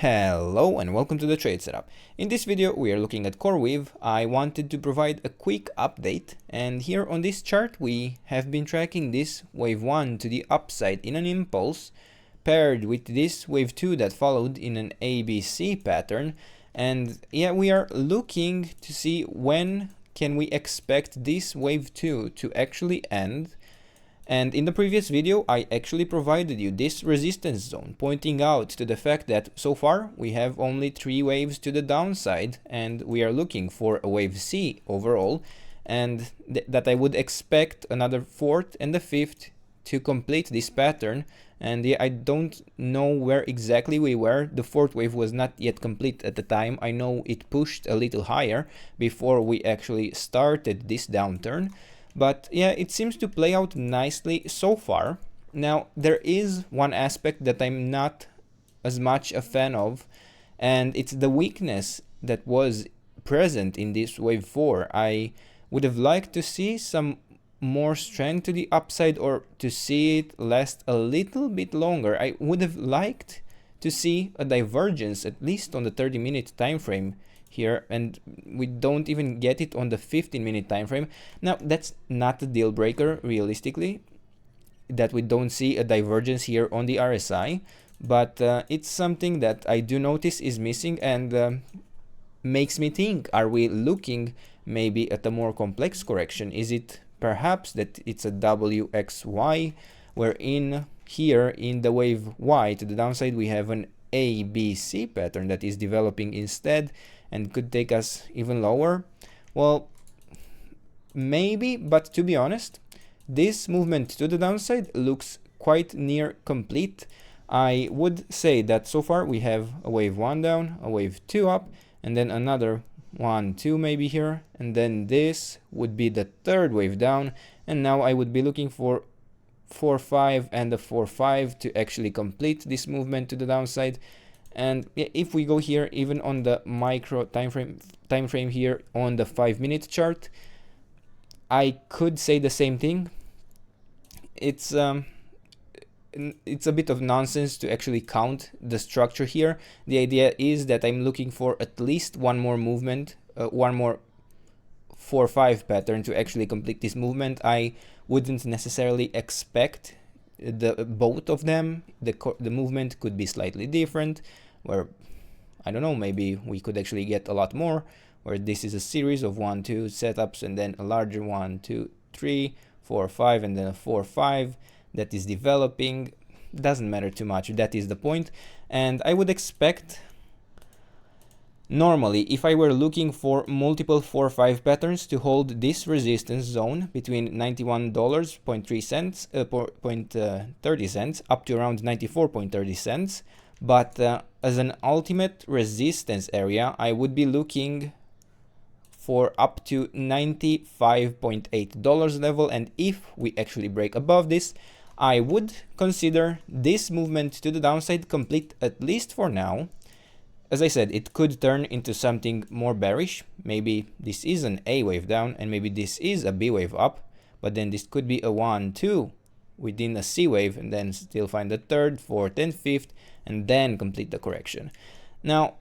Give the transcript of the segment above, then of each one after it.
Hello and welcome to the trade setup. In this video we are looking at CoreWeave. I wanted to provide a quick update, and here on this chart we have been tracking this wave 1 to the upside in an impulse paired with this wave 2 that followed in an ABC pattern. And yeah, we are looking to see when can we expect this wave 2 to actually end. And in the previous video, I actually provided you this resistance zone, pointing out to the fact that so far we have only 3 waves to the downside, and we are looking for a wave C overall, and that I would expect another 4th and a 5th to complete this pattern. And yeah, I don't know where exactly we were. The 4th wave was not yet complete at the time. I know it pushed a little higher before we actually started this downturn. But yeah, it seems to play out nicely so far. Now, there is one aspect that I'm not as much a fan of, and it's the weakness that was present in this wave 4. I would have liked to see some more strength to the upside, or to see it last a little bit longer. I would have liked to see a divergence, at least on the 30-minute time frame here, and we don't even get it on the 15-minute time frame. Now, that's not a deal breaker realistically, that we don't see a divergence here on the RSI, but it's something that I do notice is missing, and makes me think, are we looking maybe at a more complex correction? Is it perhaps that it's a WXY, wherein here in the wave Y to the downside we have an ABC pattern that is developing instead and could take us even lower? Well, maybe, but to be honest, this movement to the downside looks quite near complete. I would say that so far we have a wave 1 down, a wave 2 up, and then another 1, 2 maybe here, and then this would be the 3rd wave down, and now I would be looking for 4, 5 and a 4, 5 to actually complete this movement to the downside. And if we go here, even on the micro time frame here on the 5-minute chart, I could say the same thing. It's a bit of nonsense to actually count the structure here. The idea is that I'm looking for at least one more movement, one more 4-5 pattern to actually complete this movement. I wouldn't necessarily expect both of them. The movement could be slightly different, where I don't know, maybe we could actually get a lot more, where this is a series of 1, 2 setups, and then a larger 1, 2, 3, 4, 5, and then a 4, 5 that is developing. Doesn't matter too much, that is the point. And I would expect, normally, if I were looking for multiple 4-5 patterns, to hold this resistance zone between $91.30 up to around 94.30 cents. But as an ultimate resistance area, I would be looking for up to $95.8 level, and if we actually break above this, I would consider this movement to the downside complete, at least for now. As I said, it could turn into something more bearish. Maybe this is an A wave down, and maybe this is a B wave up, but then this could be a 1, 2 within a C wave, and then still find the 3rd, 4th, and 5th, and then complete the correction. Now,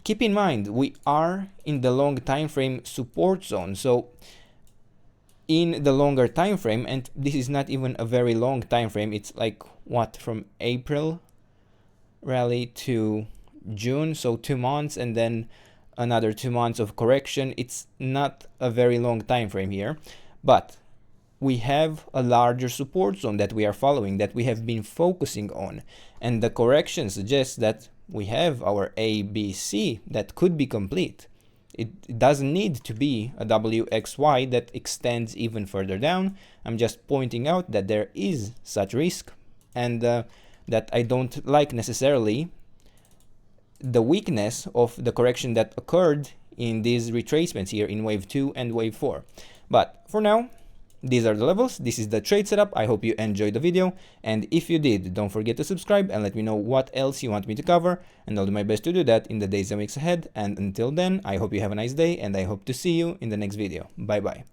keep in mind, we are in the long time frame support zone. So in the longer time frame, and this is not even a very long time frame, it's like what, from April rally to June, so 2 months, and then another 2 months of correction. It's not a very long time frame here, but we have a larger support zone that we are following, that we have been focusing on, and the correction suggests that we have our ABC that could be complete. It doesn't need to be a WXY that extends even further down. I'm just pointing out that there is such risk, and that I don't like necessarily the weakness of the correction that occurred in these retracements here in wave 2 and wave 4. But for now, these are the levels. This is the trade setup. I hope you enjoyed the video, and if you did, don't forget to subscribe and let me know what else you want me to cover, and I'll do my best to do that in the days and weeks ahead. And until then, I hope you have a nice day, and I hope to see you in the next video. Bye bye.